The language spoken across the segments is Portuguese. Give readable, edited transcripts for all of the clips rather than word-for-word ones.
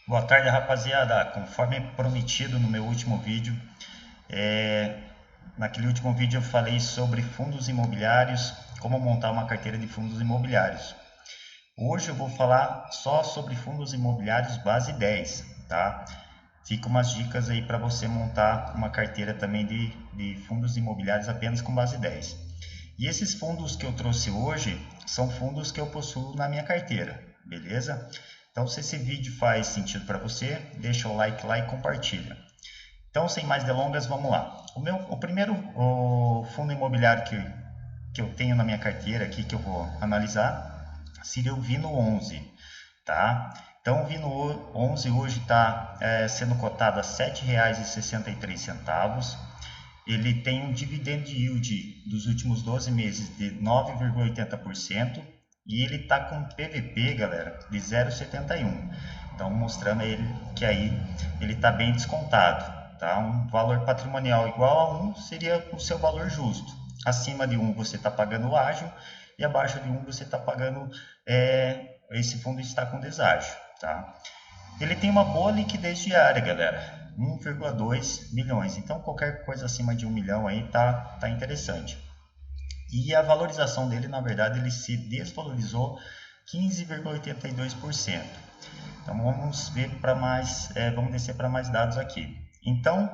Boa tarde, rapaziada. Conforme prometido no meu último vídeo, naquele último vídeo eu falei sobre fundos imobiliários, como montar uma carteira de fundos imobiliários. Hoje eu vou falar só sobre fundos imobiliários base 10, tá? Fica umas dicas aí para você montar uma carteira também de fundos imobiliários apenas com base 10. E esses fundos que eu trouxe hoje são fundos que eu possuo na minha carteira, beleza? Então, se esse vídeo faz sentido para você, deixa o like lá e compartilha. Então, sem mais delongas, vamos lá. O primeiro fundo imobiliário que eu tenho na minha carteira aqui, que eu vou analisar, seria o Vino 11, tá? Então, o Vino 11 hoje está sendo cotado a R$ 7,63. Ele tem um dividend yield dos últimos 12 meses de 9,80% e ele está com PVP, galera, de 0,71. Então, mostrando ele que aí ele está bem descontado. Tá? Um valor patrimonial igual a 1 seria o seu valor justo. Acima de 1 você está pagando ágio e abaixo de 1 você está pagando esse fundo está com deságio. Tá? Ele tem uma boa liquidez diária, galera. 1,2 milhões. Então, qualquer coisa acima de 1 milhão aí tá interessante. E a valorização dele, na verdade, ele se desvalorizou 15,82%. Então, vamos ver para mais, vamos descer para mais dados aqui. Então,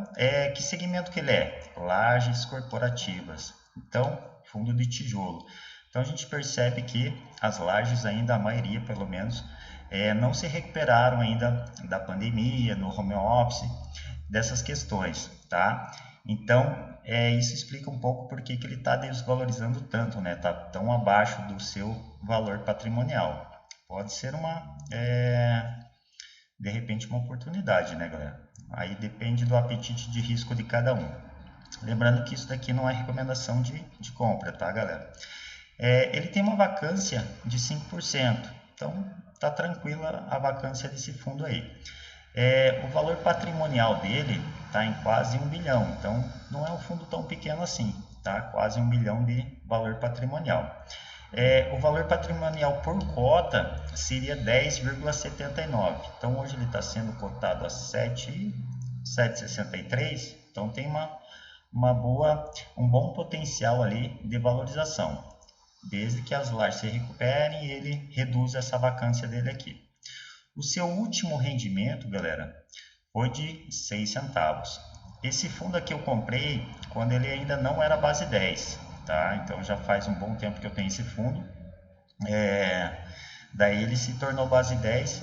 que segmento que ele é? Lajes corporativas. Então, fundo de tijolo. Então, a gente percebe que as lajes ainda, a maioria pelo menos, não se recuperaram ainda da pandemia, no home office, dessas questões, tá? Então, isso explica um pouco por que ele está desvalorizando tanto, né? Está tão abaixo do seu valor patrimonial. Pode ser de repente, uma oportunidade, né, galera? Aí depende do apetite de risco de cada um. Lembrando que isso daqui não é recomendação de compra, tá, galera? Ele tem uma vacância de 5%, então tá tranquila a vacância desse fundo aí. O valor patrimonial dele está em quase 1 bilhão, então não é um fundo tão pequeno assim, tá? Quase 1 bilhão de valor patrimonial. O valor patrimonial por cota seria 10,79. Então hoje ele está sendo cotado a 7,63. Então tem um bom potencial ali de valorização, desde que as lajes se recuperem e ele reduza essa vacância dele aqui. O seu último rendimento, galera, foi de 6 centavos. Esse fundo aqui eu comprei quando ele ainda não era base 10, tá? Então já faz um bom tempo que eu tenho esse fundo. Daí ele se tornou base 10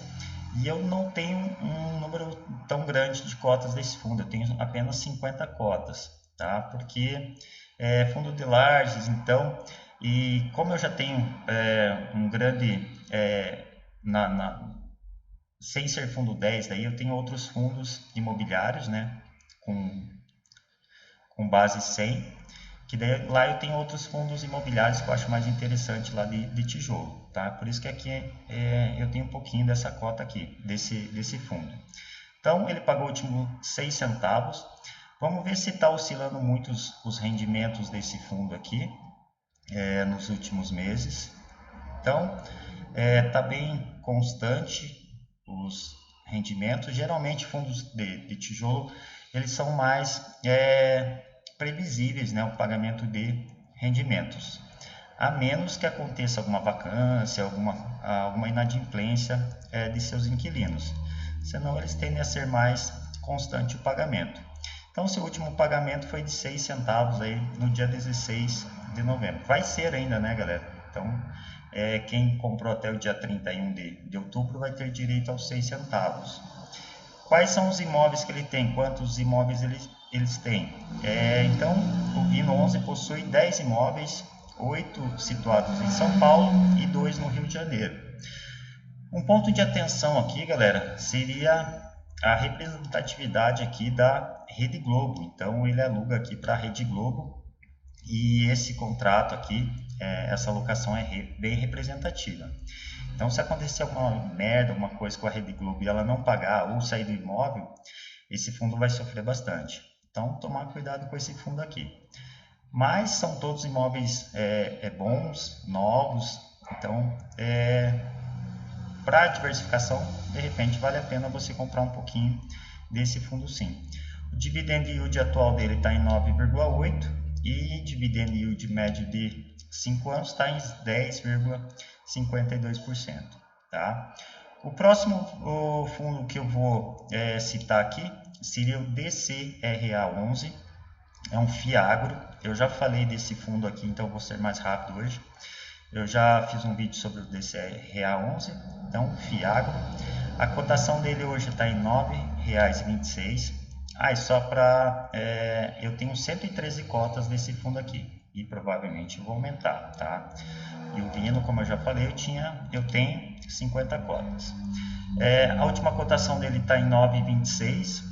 e eu não tenho um número tão grande de cotas desse fundo, eu tenho apenas 50 cotas, tá? Porque fundo de lajes, então, e como eu já tenho um grande sem ser fundo 10, daí eu tenho outros fundos imobiliários, né, com, com base 100, que daí, lá eu tenho outros fundos imobiliários que eu acho mais interessante lá de tijolo, tá? Por isso que aqui eu tenho um pouquinho dessa cota aqui, desse fundo. Então, ele pagou o último 6 centavos. Vamos ver se está oscilando muito os rendimentos desse fundo aqui nos últimos meses. Então, está bem constante os rendimentos. Geralmente, fundos de tijolo, eles são mais previsíveis, né, o pagamento de rendimentos. A menos que aconteça alguma vacância, alguma inadimplência de seus inquilinos. Senão, eles tendem a ser mais constante o pagamento. Então, seu último pagamento foi de 6 centavos aí no dia 16 de novembro. Vai ser ainda, né, galera? Então, quem comprou até o dia 31 de outubro vai ter direito aos 6 centavos. Quais são os imóveis que ele tem? Quantos imóveis eles têm? Então, o Vino 11 possui 10 imóveis, 8 situados em São Paulo e 2 no Rio de Janeiro. Um ponto de atenção aqui, galera, seria a representatividade aqui da Rede Globo. Então, ele aluga aqui para a Rede Globo e esse contrato aqui, essa alocação é bem representativa. Então, se acontecer alguma merda, alguma coisa com a Rede Globo e ela não pagar ou sair do imóvel, esse fundo vai sofrer bastante. Então, tomar cuidado com esse fundo aqui. Mas são todos imóveis bons, novos, então para diversificação, de repente vale a pena você comprar um pouquinho desse fundo sim. O dividend yield atual dele está em 9,8 e dividend yield médio de 5 anos está em 10,52%. Tá? O próximo fundo que eu vou citar aqui seria o DCRA11, é um FIAGRO. Eu já falei desse fundo aqui, então vou ser mais rápido hoje. Eu já fiz um vídeo sobre o DCRA11, então FIAGRO. A cotação dele hoje está em R$ 9,26. E só para... eu tenho 113 cotas desse fundo aqui e provavelmente vou aumentar, tá? E o Vino, como eu já falei, eu tenho 50 cotas. A última cotação dele está em 9,26.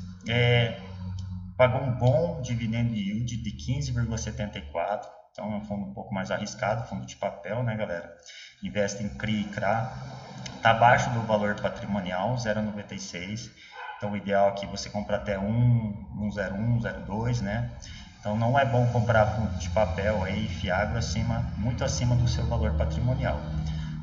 Pagou um bom dividend yield de 15,74. Então é um fundo um pouco mais arriscado, fundo de papel, né, galera? Investe em CRI e CRA. Está abaixo do valor patrimonial, 0,96. Então o ideal aqui é você comprar até 1,01, 1,02, né? Então não é bom comprar fundo de papel aí, FIAGRO, muito acima do seu valor patrimonial.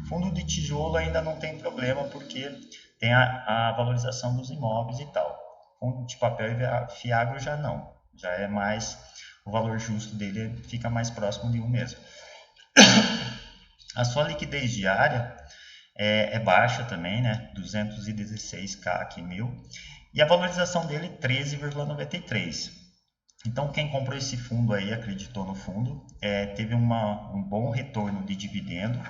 Fundo de tijolo ainda não tem problema, porque tem a valorização dos imóveis e tal. Fundo de papel e FIAGRO já não. Já é mais, o valor justo dele fica mais próximo de 1 mesmo. A sua liquidez diária é baixa também, né? 216k aqui mil. E a valorização dele 13,93. Então quem comprou esse fundo aí, acreditou no fundo, teve um bom retorno de dividendo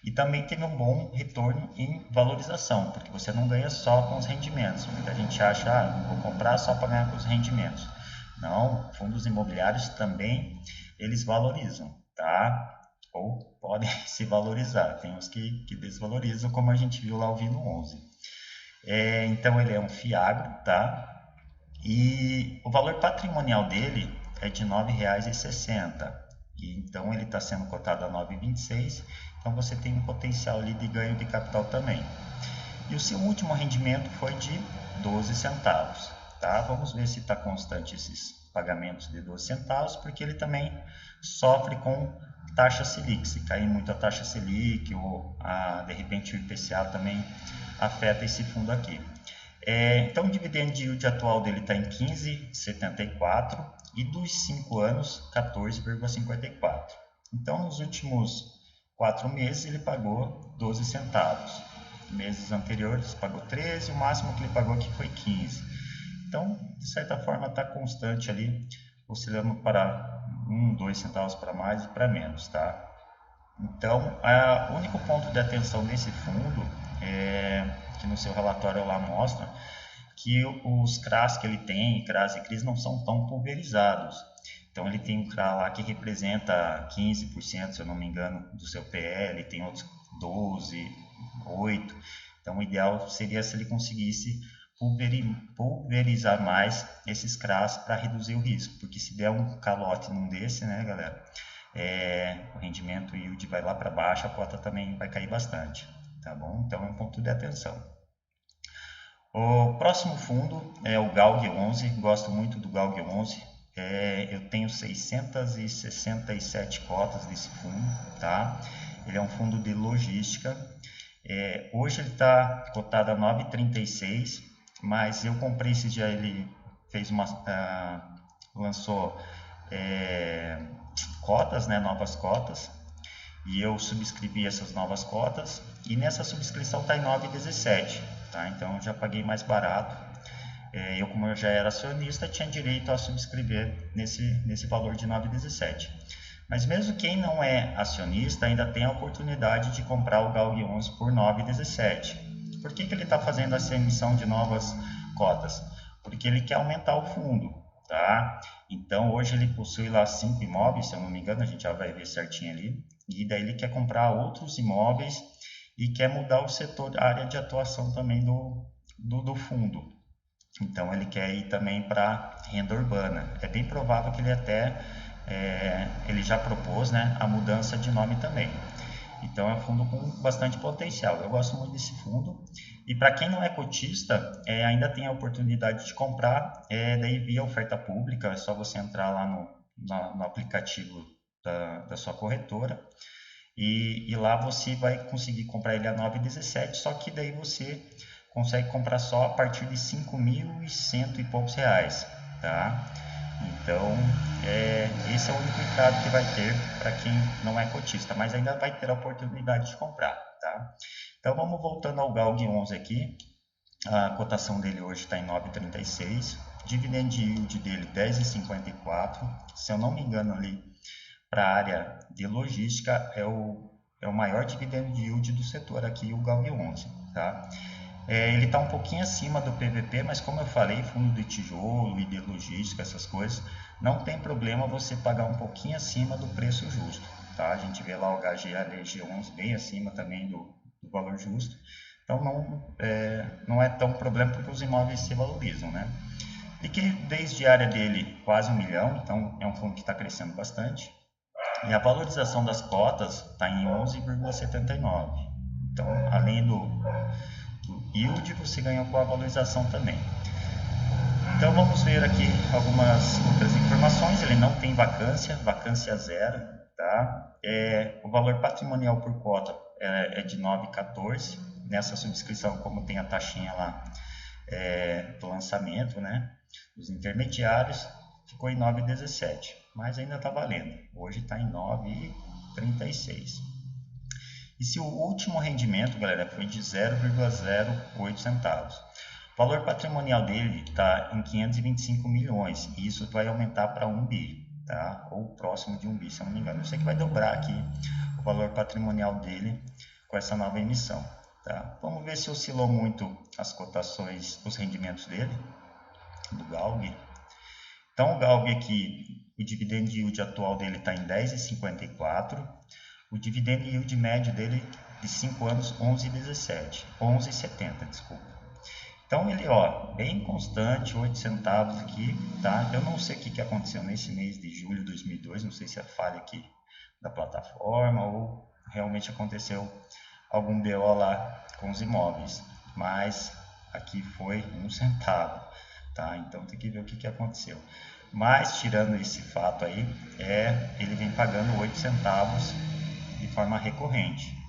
e também teve um bom retorno em valorização, porque você não ganha só com os rendimentos. Muita gente acha, vou comprar só para ganhar com os rendimentos. Não, fundos imobiliários também eles valorizam, tá? Ou podem se valorizar. Tem uns que desvalorizam, como a gente viu lá o Vino 11. Então ele é um FIAGRO, tá? E o valor patrimonial dele é de R$ 9,60. Então ele está sendo cotado a 9,26. Então você tem um potencial ali de ganho de capital também. E o seu último rendimento foi de 12 centavos. Tá? Vamos ver se está constante esses pagamentos de 12 centavos, porque ele também sofre com taxa Selic. Se cair muito a taxa Selic ou de repente o IPCA também afeta esse fundo aqui. Então o dividend yield atual dele está em 15,74 e dos 5 anos 14,54. Então nos últimos 4 meses ele pagou 12 centavos. Meses anteriores pagou 13, o máximo que ele pagou aqui foi 15. Então, de certa forma, está constante ali, oscilando para 1, 2 centavos para mais e para menos, tá? Então, o único ponto de atenção desse fundo, que no seu relatório lá mostra, que os CRAs que ele tem, CRAs e CRIs, não são tão pulverizados. Então, ele tem um CRA lá que representa 15%, se eu não me engano, do seu PL, tem outros 12%, 8%. Então, o ideal seria se ele conseguisse pulverizar mais esses CRAs para reduzir o risco, porque se der um calote num desse, né, galera, o rendimento yield vai lá para baixo, a cota também vai cair bastante, tá bom? Então, é um ponto de atenção. O próximo fundo é o GALG11, gosto muito do GALG11. Eu tenho 667 cotas desse fundo, tá? Ele é um fundo de logística. Hoje ele está cotado a 9,36, mas eu comprei esse dia, ele fez lançou cotas, né, novas cotas, e eu subscrevi essas novas cotas, e nessa subscrição está em 9,17, tá? Então eu já paguei mais barato. Eu, como eu já era acionista, tinha direito a subscrever nesse valor de 9,17. Mas mesmo quem não é acionista ainda tem a oportunidade de comprar o GALG11 por 9,17. Por que ele está fazendo essa emissão de novas cotas? Porque ele quer aumentar o fundo, tá? Então hoje ele possui lá 5 imóveis, se eu não me engano, a gente já vai ver certinho ali. E daí ele quer comprar outros imóveis e quer mudar o setor, a área de atuação também do fundo. Então ele quer ir também para renda urbana. É bem provável que ele ele já propôs, né, a mudança de nome também. Então é um fundo com bastante potencial. Eu gosto muito desse fundo. E para quem não é cotista, ainda tem a oportunidade de comprar daí via oferta pública. É só você entrar lá no aplicativo da sua corretora e lá você vai conseguir comprar ele a 9,17, só que daí você consegue comprar só a partir de 5.100 e poucos reais, tá? Então, esse é o único entrave que vai ter para quem não é cotista, mas ainda vai ter a oportunidade de comprar, tá? Então, vamos voltando ao Galg 11 aqui. A cotação dele hoje está em 9,36. Dividend yield dele 10,54. Se eu não me engano ali, para a área de logística, é o maior dividend yield do setor aqui, o Galg 11, tá? Ele está um pouquinho acima do PVP, mas como eu falei, fundo de tijolo e de logística, essas coisas, não tem problema você pagar um pouquinho acima do preço justo, tá? A gente vê lá o HGLG11 bem acima também do valor justo, então não é tão problema porque os imóveis se valorizam, né? Liquidez diária dele quase 1 milhão, então é um fundo que está crescendo bastante. E a valorização das cotas está em 11,79. Então, além do yield, você ganha com a valorização também. Então vamos ver aqui algumas outras informações. Ele não tem vacância zero, tá? O valor patrimonial por cota é de 9,14. Nessa subscrição, como tem a taxinha lá do lançamento, né? Dos intermediários, ficou em 9,17, mas ainda está valendo. Hoje está em 9,36. E se o último rendimento, galera, foi de 0,08 centavos. O valor patrimonial dele está em 525 milhões e isso vai aumentar para 1 bi, tá? Ou próximo de 1 bi, se eu não me engano. Eu sei que vai dobrar aqui o valor patrimonial dele com essa nova emissão, tá? Vamos ver se oscilou muito as cotações, os rendimentos dele, do Galg. Então, o Galg aqui, o dividend yield atual dele está em 10,54. O dividend yield médio dele de 5 anos, 11,70, desculpa. Então ele, bem constante, 8 centavos aqui, tá? Eu não sei o que aconteceu nesse mês de julho de 2002, não sei se é falha aqui da plataforma ou realmente aconteceu algum BO lá com os imóveis, mas aqui foi 1 centavo, tá? Então tem que ver o que aconteceu. Mas tirando esse fato aí, ele vem pagando 8 centavos de forma recorrente.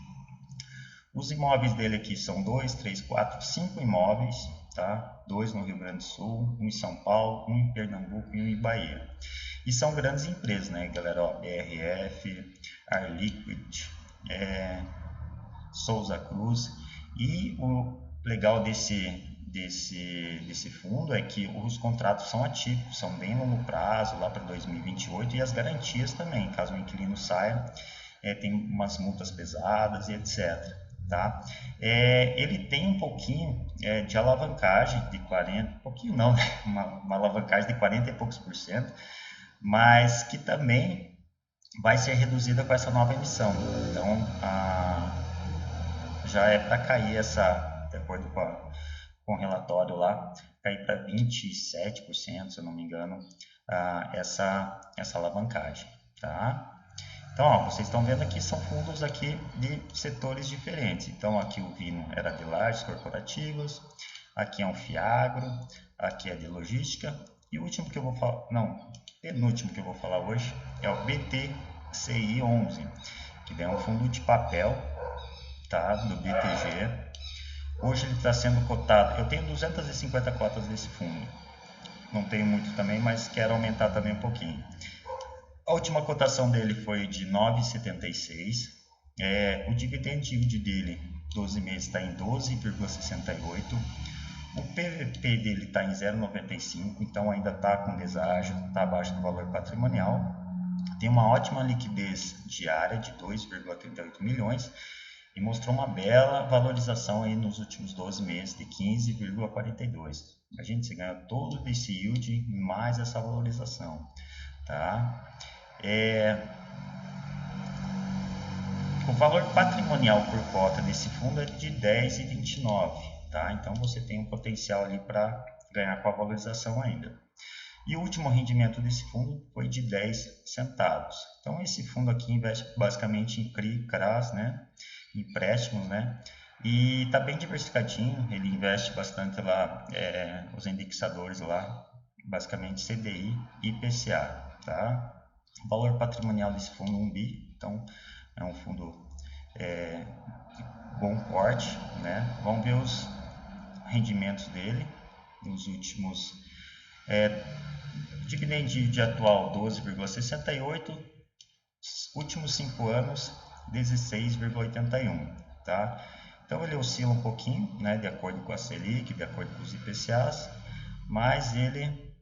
Os imóveis dele aqui são 2, 3, 4, 5 imóveis, tá? 2 no Rio Grande do Sul, 1 em São Paulo, 1 em Pernambuco e 1 em Bahia. E são grandes empresas, né, galera? BRF, Air Liquid, Souza Cruz. E o legal desse fundo é que os contratos são atípicos, são bem longo prazo, lá para 2028, e as garantias também, caso o inquilino saia, tem umas multas pesadas e etc. Tá? Ele tem um pouquinho de alavancagem de 40%, pouquinho não, né? uma alavancagem de 40 e poucos por cento, mas que também vai ser reduzida com essa nova emissão. Então, já é para cair de acordo com o relatório lá, cair para 27%, se eu não me engano, essa alavancagem. Tá? Então, vocês estão vendo aqui, são fundos aqui de setores diferentes. Então, aqui o Vino era de lajes corporativas, aqui é um Fiagro, aqui é de logística, e o último que eu vou falar, penúltimo que eu vou falar hoje é o BTCI 11, que é um fundo de papel, tá, do BTG. Hoje ele está sendo cotado, eu tenho 250 cotas desse fundo, não tenho muito também, mas quero aumentar também um pouquinho. A última cotação dele foi de 9,76. O dividend yield dele, 12 meses, está em 12,68. O PVP dele está em 0,95, então ainda está com deságio, está abaixo do valor patrimonial. Tem uma ótima liquidez diária de 2,38 milhões e mostrou uma bela valorização aí nos últimos 12 meses de 15,42. A gente ganha todo esse yield mais essa valorização, tá? O valor patrimonial por cota desse fundo é de 10,29, tá? Então você tem um potencial ali para ganhar com a valorização ainda. E o último rendimento desse fundo foi de 10 centavos. Então esse fundo aqui investe basicamente em CRI, CRAS, né? Empréstimos, né? E está bem diversificadinho, ele investe bastante lá, os indexadores lá, basicamente CDI e IPCA, tá? O valor patrimonial desse fundo é 1 bi, então é um fundo de bom porte, né? Vamos ver os rendimentos dele nos últimos, dividend yield atual 12,68, últimos 5 anos 16,81, tá? Então ele oscila um pouquinho, né, de acordo com a Selic, de acordo com os IPCAs, mas ele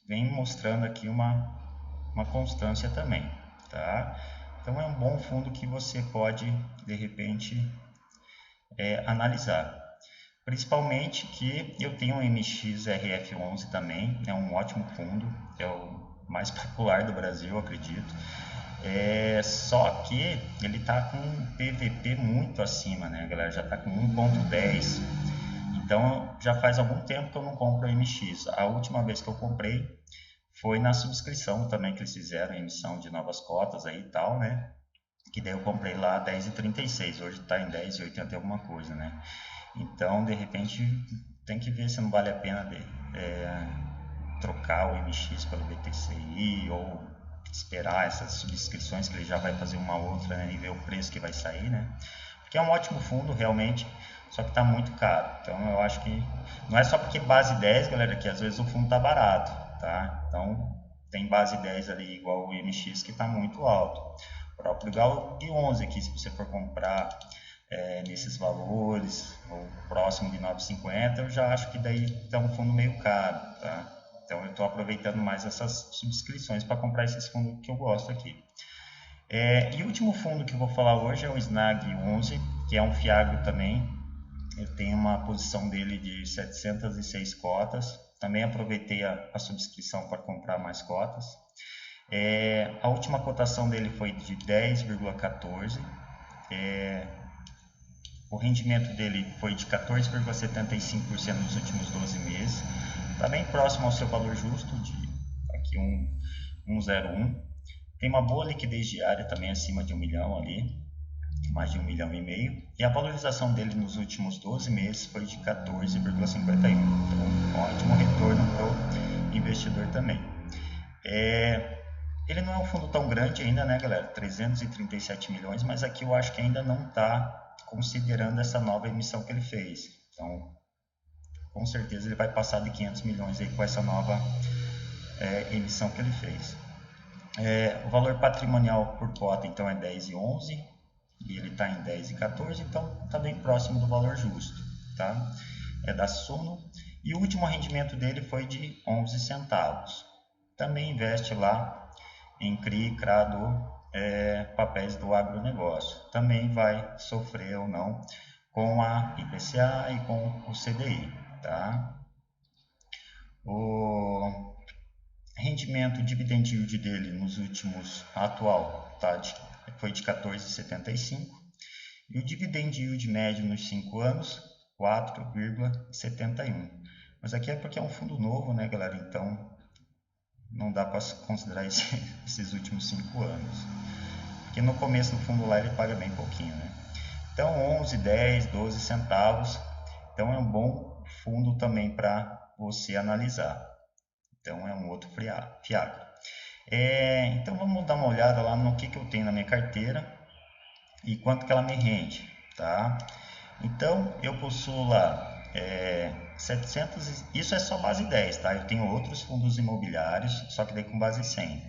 vem mostrando aqui uma constância também, tá? Então é um bom fundo que você pode, de repente, analisar. Principalmente que eu tenho um MXRF11 também, é um ótimo fundo, é o mais popular do Brasil, acredito. Só que ele está com um PVP muito acima, né, galera? Já está com 1,10. Então já faz algum tempo que eu não compro o MX. A última vez que eu comprei foi na subscrição também que eles fizeram, a emissão de novas cotas aí e tal, né? Que daí eu comprei lá 10,36, hoje está em 10,80 e alguma coisa, né? Então, de repente, tem que ver se não vale a pena trocar o MX pelo BTCI ou esperar essas subscrições que ele já vai fazer uma outra, né, e ver o preço que vai sair, né? Porque é um ótimo fundo, realmente, só que está muito caro. Então, eu acho que não é só porque base 10, galera, que às vezes o fundo está barato, tá? Então, tem base 10 ali igual o MX que está muito alto. O próprio GALG11 aqui, se você for comprar nesses valores, ou próximo de 9,50, eu já acho que daí está um fundo meio caro, tá? Então eu estou aproveitando mais essas subscrições para comprar esses fundos que eu gosto aqui. E o último fundo que eu vou falar hoje é o SNAG11, que é um Fiagro também. Eu tenho uma posição dele de 706 cotas. Também aproveitei a subscrição para comprar mais cotas. A última cotação dele foi de 10,14. O rendimento dele foi de 14,75% nos últimos 12 meses. Está bem próximo ao seu valor justo, de aqui 1,01. Tem uma boa liquidez diária também acima de 1 milhão ali, mais de 1,5 milhão. E a valorização dele nos últimos 12 meses foi de 14,51. Então, um ótimo retorno para o investidor também. Ele não é um fundo tão grande ainda, né, galera? 337 milhões, mas aqui eu acho que ainda não está considerando essa nova emissão que ele fez. Então, com certeza ele vai passar de 500 milhões aí com essa nova emissão que ele fez. O valor patrimonial por cota, então, é 10,11 e ele está em 10,14, então está bem próximo do valor justo, tá? É da Suno. E o último rendimento dele foi de 11 centavos. Também investe lá em CRI, CRADO, papéis do agronegócio. Também vai sofrer ou não com a IPCA e com o CDI, tá? O rendimento dividend yield dele nos últimos atual foi de 14,75 e o dividend yield médio nos 5 anos 4,71. Mas aqui é porque é um fundo novo, né, galera? Então não dá para considerar esses últimos 5 anos. Porque no começo do fundo lá ele paga bem pouquinho, né? Então 11, 10, 12 centavos. Então é um bom fundo também para você analisar. Então é um outro Fiagro. Então vamos dar uma olhada lá no que eu tenho na minha carteira e quanto que ela me rende, tá? Então eu possuo lá 700, isso é só base 10, tá? Eu tenho outros fundos imobiliários, só que daí com base 100.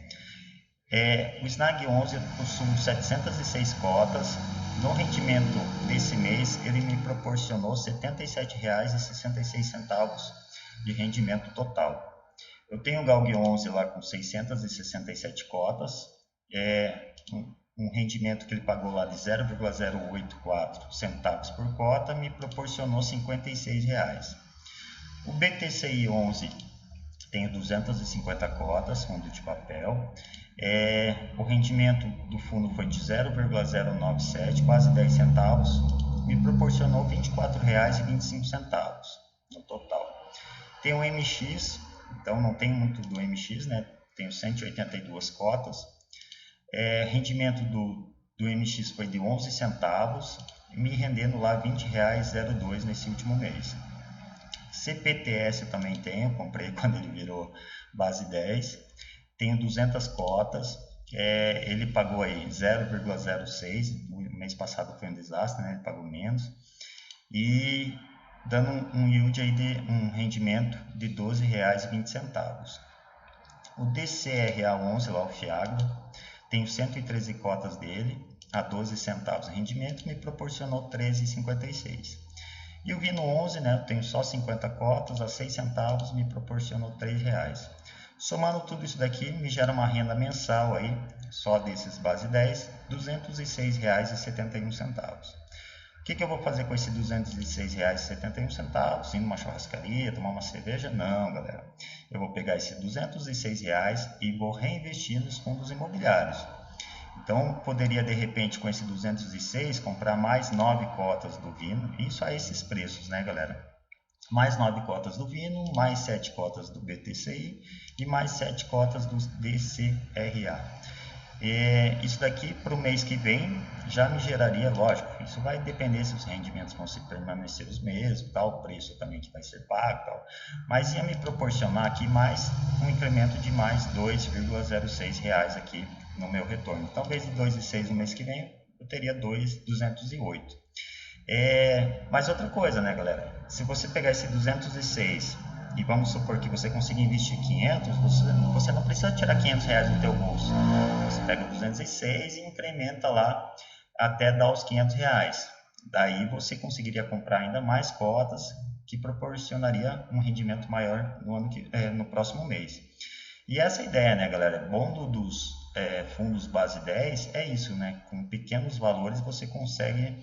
O SNAG11 eu possuo 706 cotas. No rendimento desse mês, ele me proporcionou R$ 77,66 de rendimento total. Eu tenho o GALG11 lá com 667 cotas, um rendimento que ele pagou lá de 0,084 centavos por cota me proporcionou R$ 56. O BTCI 11 tem 250 cotas, fundo de papel. O rendimento do fundo foi de 0,097, quase 10 centavos, me proporcionou R$ 24,25 no total. Tem o MX, então não tem muito do MX, né? Tenho 182 cotas. Rendimento do MX foi de 11 centavos, me rendendo lá R$ 20,02 nesse último mês. CPTS eu também tenho, comprei quando ele virou base 10. Tenho 200 cotas, ele pagou aí 0,06, o mês passado foi um desastre, né? Ele pagou menos, e dando um yield aí de um rendimento de R$ 12,20. O DCRA11, lá o Fiagro, tenho 113 cotas dele, a 12 centavos de rendimento, me proporcionou 13,56. E o Vino 11, né, eu tenho só 50 cotas, a 6 centavos, me proporcionou R$ 3,00. Somando tudo isso daqui, me gera uma renda mensal aí, só desses base 10, R$ 206,71. O que eu vou fazer com esses R$ 206,71? Ir numa churrascaria, tomar uma cerveja? Não, galera. Eu vou pegar esses R$ 206 e vou reinvestir nos fundos imobiliários. Então, poderia, de repente, com esse 206, comprar mais 9 cotas do Vino. Isso a esses preços, né, galera? Mais 9 cotas do Vino, mais 7 cotas do BTCI e mais 7 cotas do DCRA. Isso daqui para o mês que vem já me geraria, lógico, isso vai depender se os rendimentos vão se permanecer os mesmos, tal, o preço também que vai ser pago, tal, mas ia me proporcionar aqui mais um incremento de mais R$ 2,06 aqui no meu retorno. Então, ao invés de 2,06 no mês que vem, eu teria 2,208. Mas outra coisa, né, galera? Se você pegar esse 206 e vamos supor que você consiga investir 500, você não precisa tirar R$ 500 do teu bolso. Você pega o 206 e incrementa lá até dar os R$ 500. Daí você conseguiria comprar ainda mais cotas que proporcionaria um rendimento maior no próximo mês. E essa ideia, né, galera? Bom dos fundos base 10 é isso, né? Com pequenos valores você consegue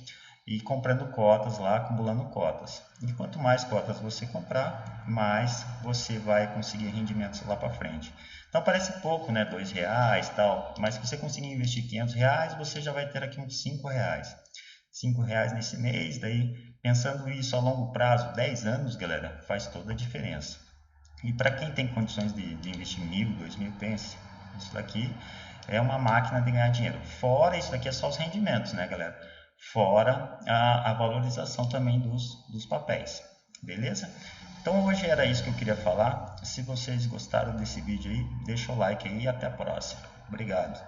ir comprando cotas lá, acumulando cotas. E quanto mais cotas você comprar, mais você vai conseguir rendimentos lá para frente. Então parece pouco, né? R$2 tal, mas se você conseguir investir R$ 500, você já vai ter aqui uns R$5. R$5 nesse mês, daí pensando isso a longo prazo, 10 anos, galera, faz toda a diferença. E para quem tem condições de investir 1.000, 2.000, pense, isso daqui é uma máquina de ganhar dinheiro. Fora isso daqui é só os rendimentos, né, galera? Fora a valorização também dos papéis, beleza? Então hoje era isso que eu queria falar. Se vocês gostaram desse vídeo aí, deixa o like aí e até a próxima. Obrigado.